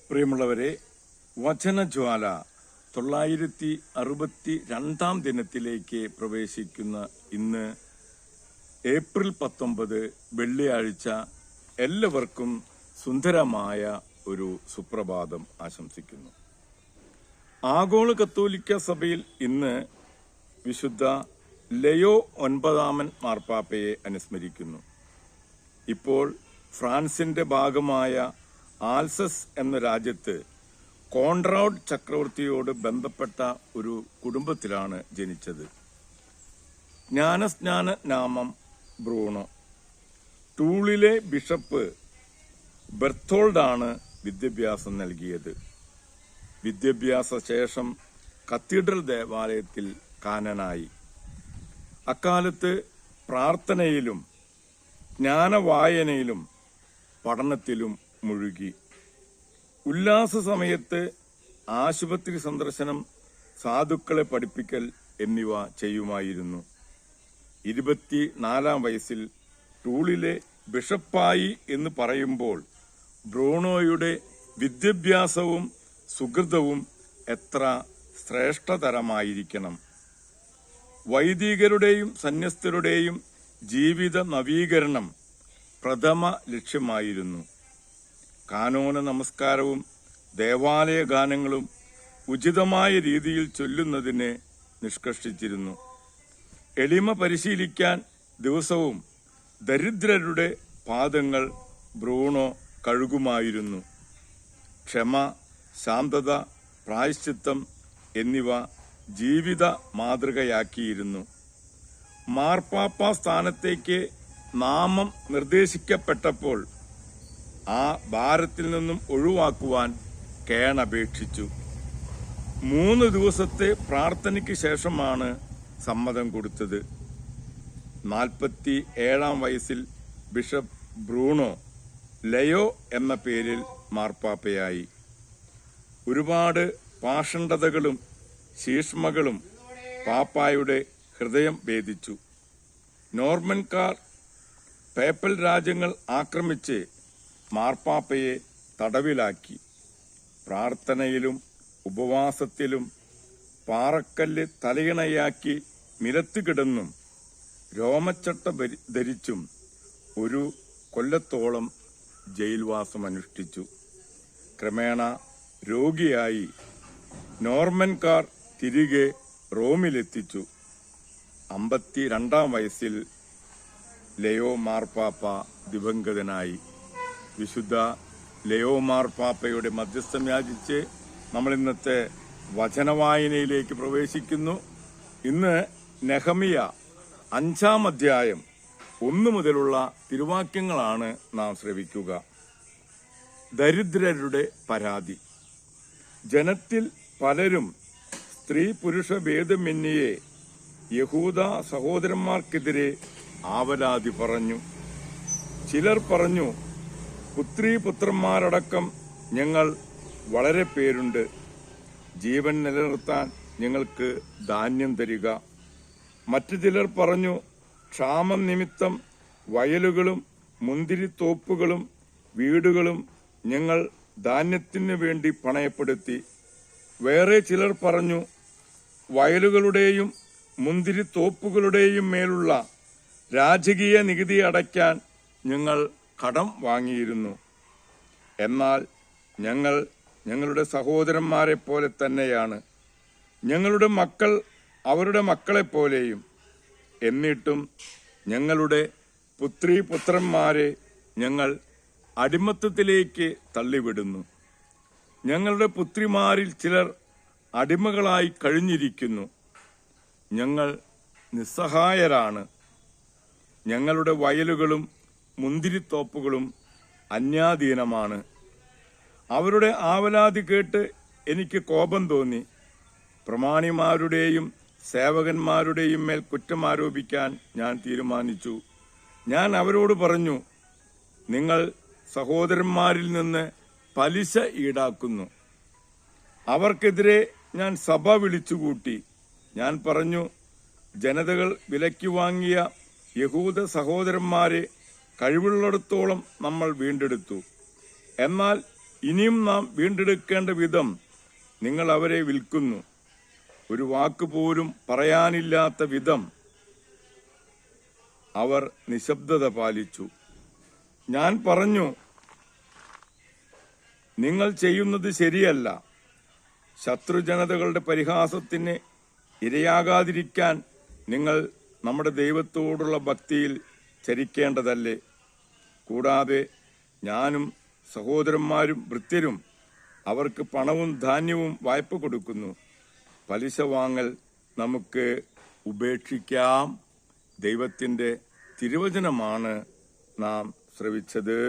പ്രിയമുള്ളവരെ, വചനജ്വാല 962 ദിനത്തിലേക്ക് പ്രവേശിക്കുന്ന ഇന്ന് ഏപ്രിൽ 19 വെള്ളിയാഴ്ച എല്ലാവർക്കും സുന്ദരമായ ഒരു സുപ്രഭാതം ആശംസിക്കുന്നു. ആഗോള കത്തോലിക്ക സഭയിൽ ഇന്ന് വിശുദ്ധ ലയോ 9 മാർപ്പാപ്പയെ അനുസ്മരിക്കുന്നു. ഇപ്പോൾ ഫ്രാൻസിന്റെ ഭാഗമായ ആൽസസ് എന്ന രാജ്യത്ത് കോൺറാഡ് ചക്രവർത്തിയോട് ബന്ധപ്പെട്ട ഒരു കുടുംബത്തിലാണ് ജനിച്ചത്. ജ്ഞാനസ്നാന നാമം ബ്രൂണോ. ടൂളിലെ ബിഷപ്പ് ബെർത്തോൾഡാണ് വിദ്യാഭ്യാസം നൽകിയത്. വിദ്യാഭ്യാസ ശേഷം കത്തീഡ്രൽ ദേവാലയത്തിൽ കാനനായി. അക്കാലത്ത് പ്രാർത്ഥനയിലും ജ്ഞാനവായനയിലും പഠനത്തിലും മുഴുകി. ഉല്ലാസ സമയത്ത് ആശുപത്രി സന്ദർശനം, സാധുക്കളെ പഠിപ്പിക്കൽ എന്നിവ ചെയ്യുമായിരുന്നു. 24 വയസ്സിൽ ടൂളിലെ ബിഷപ്പായി എന്ന് പറയുമ്പോൾ ബ്രൂണോയുടെ വിദ്യാഭ്യാസവും സുഹൃതവും എത്ര ശ്രേഷ്ഠതരമായിരിക്കണം. വൈദികരുടെയും സന്യസ്തരുടെയും ജീവിത നവീകരണം പ്രഥമ ലക്ഷ്യമായിരുന്നു. കാനോന നമസ്കാരവും ദേവാലയ ഗാനങ്ങളും ഉചിതമായ രീതിയിൽ ചൊല്ലുന്നതിന് നിഷ്കർഷിച്ചിരുന്നു. എളിമ പരിശീലിക്കാൻ ദിവസവും ദരിദ്രരുടെ പാദങ്ങൾ ബ്രൂണോ കഴുകുമായിരുന്നു. ക്ഷമ, ശാന്തത, പ്രായശ്ചിത്തം എന്നിവ ജീവിത മാതൃകയാക്കിയിരുന്നു. മാർപ്പാപ്പ സ്ഥാനത്തേക്ക് നാമം നിർദ്ദേശിക്കപ്പെട്ടപ്പോൾ ആ ഭാരത്തിൽ നിന്നും ഒഴിവാക്കുവാൻ കേണപേക്ഷിച്ചു. 3 ദിവസത്തെ പ്രാർത്ഥനയ്ക്ക് ശേഷമാണ് സമ്മതം കൊടുത്തത്. 47 വയസ്സിൽ ബിഷപ്പ് ബ്രൂണോ ലയോ എന്ന പേരിൽ മാർപ്പാപ്പയായി. ഒരുപാട് പാഷണ്ഡതകളും ശീഷ്മകളും പാപ്പായുടെ ഹൃദയം ഭേദിച്ചു. നോർമൻകാർ പേപ്പൽ രാജ്യങ്ങൾ ആക്രമിച്ച് മാർപ്പാപ്പയെ തടവിലാക്കി. പ്രാർത്ഥനയിലും ഉപവാസത്തിലും പാറക്കല്ല് തലയിണയാക്കി നിലത്ത് കിടന്നും രോമച്ചട്ട ധരിച്ചും ഒരു കൊല്ലത്തോളം ജയിൽവാസമനുഷ്ഠിച്ചു. ക്രമേണ രോഗിയായി നോർമൻകാർ തിരികെ റോമിലെത്തിച്ചു. 52 വയസ്സിൽ ലയോ മാർപ്പാപ്പ ദിവംഗതനായി. വിശുദ്ധ ലയോ മാർപ്പാപ്പയുടെ മധ്യസ്ഥം യാചിച്ച് നമ്മൾ ഇന്നത്തെ വചനവായനയിലേക്ക് പ്രവേശിക്കുന്നു. ഇന്ന് നെഹമിയ 5 അധ്യായം 1 മുതലുള്ള തിരുവാക്യങ്ങളാണ് നാം ശ്രവിക്കുക. ദരിദ്രരുടെ പരാതി. ജനത്തിൽ പലരും സ്ത്രീ പുരുഷ ഭേദമന്യേ യഹൂദ സഹോദരന്മാർക്കെതിരെ ആവലാതി പറഞ്ഞു. ചിലർ പറഞ്ഞു, പുത്രീപുത്രന്മാരടക്കം ഞങ്ങൾ വളരെ പേരുണ്ട്. ജീവൻ നിലനിർത്താൻ ഞങ്ങൾക്ക് ധാന്യം തരിക. മറ്റു ചിലർ പറഞ്ഞു, ക്ഷാമം നിമിത്തം വയലുകളും മുന്തിരിത്തോപ്പുകളും വീടുകളും ഞങ്ങൾ ധാന്യത്തിനു വേണ്ടി പണയപ്പെടുത്തി. വേറെ ചിലർ പറഞ്ഞു, വയലുകളുടെയും മുന്തിരിത്തോപ്പുകളുടെയും മേലുള്ള രാജകീയ നികുതി അടയ്ക്കാൻ ഞങ്ങൾ കടം വാങ്ങിയിരുന്നു. എന്നാൽ ഞങ്ങൾ ഞങ്ങളുടെ സഹോദരന്മാരെ പോലെ തന്നെയാണ്. ഞങ്ങളുടെ മക്കൾ അവരുടെ മക്കളെപ്പോലെയും. എന്നിട്ടും ഞങ്ങളുടെ പുത്രീപുത്രന്മാരെ ഞങ്ങൾ അടിമത്തത്തിലേക്ക് തള്ളിവിടുന്നു. ഞങ്ങളുടെ പുത്രിമാരിൽ ചിലർ അടിമകളായി കഴിഞ്ഞിരിക്കുന്നു. ഞങ്ങൾ നിസ്സഹായരാണ്. ഞങ്ങളുടെ വയലുകളും മുന്തിരിത്തോപ്പുകളും അന്യാധീനമാണ്. അവരുടെ ആവലാതി കേട്ട് എനിക്ക് കോപം തോന്നി. പ്രമാണിമാരുടെയും സേവകന്മാരുടെയും മേൽ കുറ്റമാരോപിക്കാൻ ഞാൻ തീരുമാനിച്ചു. ഞാൻ അവരോട് പറഞ്ഞു, നിങ്ങൾ സഹോദരന്മാരിൽ നിന്ന് പലിശ ഈടാക്കുന്നു. അവർക്കെതിരെ ഞാൻ സഭ വിളിച്ചുകൂട്ടി. ഞാൻ പറഞ്ഞു, ജനതകൾ വിലയ്ക്ക് വാങ്ങിയ യഹൂദ സഹോദരന്മാരെ കഴിവുള്ളിടത്തോളം നമ്മൾ വീണ്ടെടുത്തു. എന്നാൽ ഇനിയും നാം വീണ്ടെടുക്കേണ്ട വിധം നിങ്ങൾ അവരെ വിൽക്കുന്നു. ഒരു വാക്ക് പോലും പറയാനില്ലാത്ത വിധം അവർ നിശബ്ദത പാലിച്ചു. ഞാൻ പറഞ്ഞു, നിങ്ങൾ ചെയ്യുന്നത് ശരിയല്ല. ശത്രുജനതകളുടെ പരിഹാസത്തിന് ഇരയാകാതിരിക്കാൻ നിങ്ങൾ നമ്മുടെ ദൈവത്തോടുള്ള ഭക്തിയിൽ ചരിക്കേണ്ടതല്ലേ? കൂടാതെ ഞാനും സഹോദരന്മാരും ഭൃത്യരും അവർക്ക് പണവും ധാന്യവും വായ്പ കൊടുക്കുന്നു. പലിശ വാങ്ങൽ നമുക്ക് ഉപേക്ഷിക്കാം. ദൈവത്തിന്റെ തിരുവചനമാണ് നാം ശ്രവിച്ചത്.